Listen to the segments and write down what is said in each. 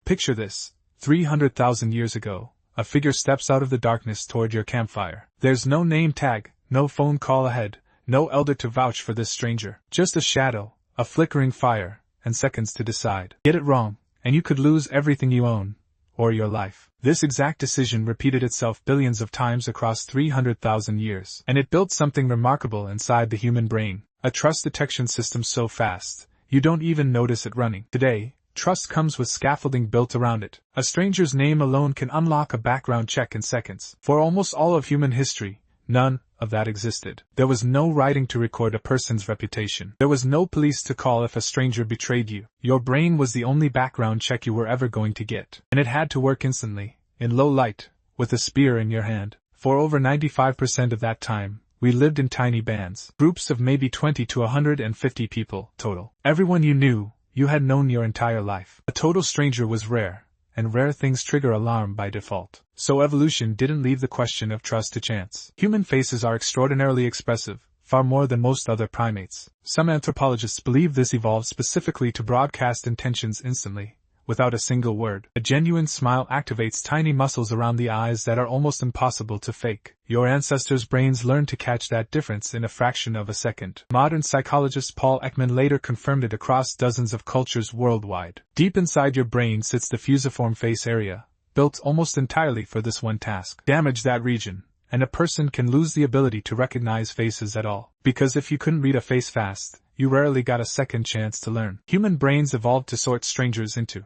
Picture this: 300,000 years ago, a figure steps out of the darkness toward your campfire. There's no name tag, no phone call ahead, no elder to vouch for this stranger. Just a shadow, a flickering fire, and seconds to decide. Get it wrong, and you could lose everything you own, or your life. This exact decision repeated itself billions of times across 300,000 years, and it built something remarkable inside the human brain, a trust detection system so fast, you don't even notice it running. Today, trust comes with scaffolding built around it. A stranger's name alone can unlock a background check in seconds. For almost all of human history, none of that existed. There was no writing to record a person's reputation. There was no police to call if a stranger betrayed you. Your brain was the only background check you were ever going to get. And it had to work instantly, in low light, with a spear in your hand. For over 95% of that time, we lived in tiny bands, groups of maybe 20 to 150 people total. Everyone you knew, you had known your entire life. A total stranger was rare, and rare things trigger alarm by default. So evolution didn't leave the question of trust to chance. Human faces are extraordinarily expressive, far more than most other primates. Some anthropologists believe this evolved specifically to broadcast intentions instantly, without a single word. A genuine smile activates tiny muscles around the eyes that are almost impossible to fake. Your ancestors' brains learned to catch that difference in a fraction of a second. Modern psychologist Paul Ekman later confirmed it across dozens of cultures worldwide. Deep inside your brain sits the fusiform face area, built almost entirely for this one task. Damage that region, and a person can lose the ability to recognize faces at all. Because if you couldn't read a face fast, you rarely got a second chance to learn. Human brains evolved to sort strangers into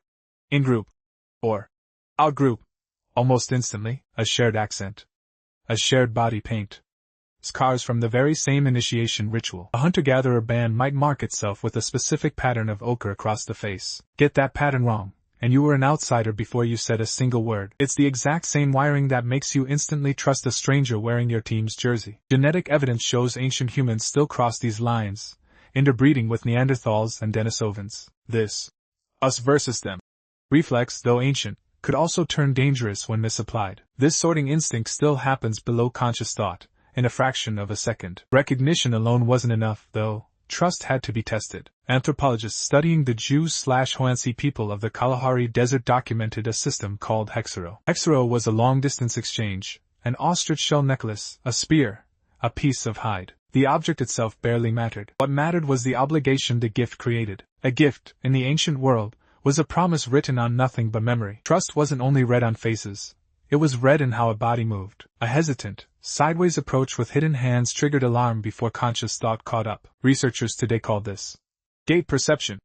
in-group or out-group almost instantly. A shared accent, a shared body paint, scars from the very same initiation ritual. A hunter-gatherer band might mark itself with a specific pattern of ochre across the face. Get that pattern wrong, and you were an outsider before you said a single word. It's the exact same wiring that makes you instantly trust a stranger wearing your team's jersey. Genetic evidence shows ancient humans still cross these lines, interbreeding with Neanderthals and Denisovans. This us versus them reflex, though ancient, could also turn dangerous when misapplied. This sorting instinct still happens below conscious thought, in a fraction of a second. Recognition alone wasn't enough, though. Trust had to be tested. Anthropologists studying the Jews/Hoansi people of the Kalahari Desert documented a system called hxaro. Hxaro was a long-distance exchange, an ostrich shell necklace, a spear, a piece of hide. The object itself barely mattered. What mattered was the obligation the gift created. A gift, in the ancient world, was a promise written on nothing but memory. Trust wasn't only read on faces. It was read in how a body moved. A hesitant, sideways approach with hidden hands triggered alarm before conscious thought caught up. Researchers today call this gait perception,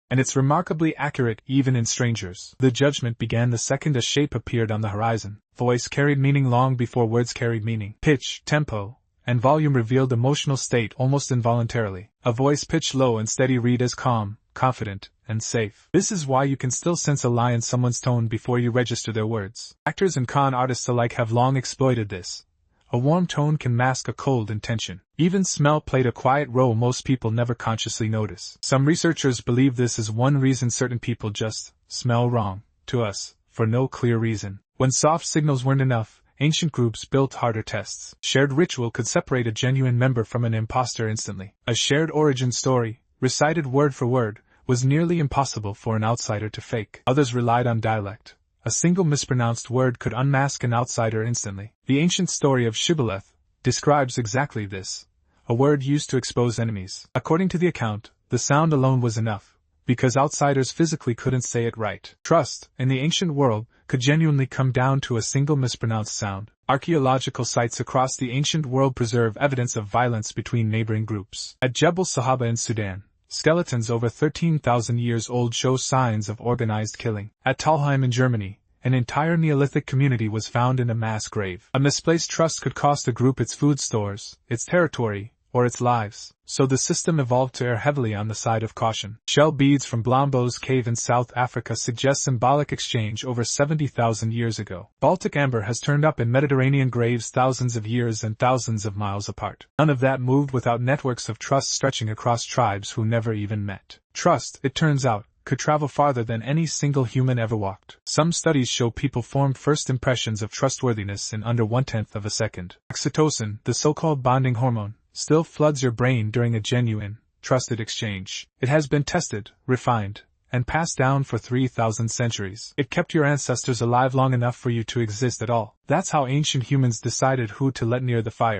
and it's remarkably accurate even in strangers. The judgment began the second a shape appeared on the horizon. Voice carried meaning long before words carried meaning. Pitch, tempo, and volume revealed emotional state almost involuntarily. A voice pitched low and steady read as calm, confident, and safe. This is why you can still sense a lie in someone's tone before you register their words. Actors and con artists alike have long exploited this. A warm tone can mask a cold intention. Even smell played a quiet role most people never consciously notice. Some researchers believe this is one reason certain people just smell wrong to us, for no clear reason. When soft signals weren't enough, ancient groups built harder tests. Shared ritual could separate a genuine member from an imposter instantly. A shared origin story, recited word for word, was nearly impossible for an outsider to fake. Others relied on dialect. A single mispronounced word could unmask an outsider instantly. The ancient story of shibboleth describes exactly this, a word used to expose enemies. According to the account, the sound alone was enough, because outsiders physically couldn't say it right. Trust, in the ancient world, could genuinely come down to a single mispronounced sound. Archaeological sites across the ancient world preserve evidence of violence between neighboring groups. At Jebel Sahaba in Sudan, skeletons over 13,000 years old show signs of organized killing. At Talheim in Germany, an entire Neolithic community was found in a mass grave. A misplaced trust could cost a group its food stores, its territory, or its lives, so the system evolved to err heavily on the side of caution. Shell beads from Blombo's cave in South Africa suggest symbolic exchange over 70,000 years ago. Baltic amber has turned up in Mediterranean graves thousands of years and thousands of miles apart. None of that moved without networks of trust stretching across tribes who never even met. Trust, it turns out, could travel farther than any single human ever walked. Some studies show people formed first impressions of trustworthiness in under 1/10 of a second. Oxytocin, the so-called bonding hormone, still floods your brain during a genuine, trusted exchange. It has been tested, refined, and passed down for 3,000 centuries. It kept your ancestors alive long enough for you to exist at all. That's how ancient humans decided who to let near the fire.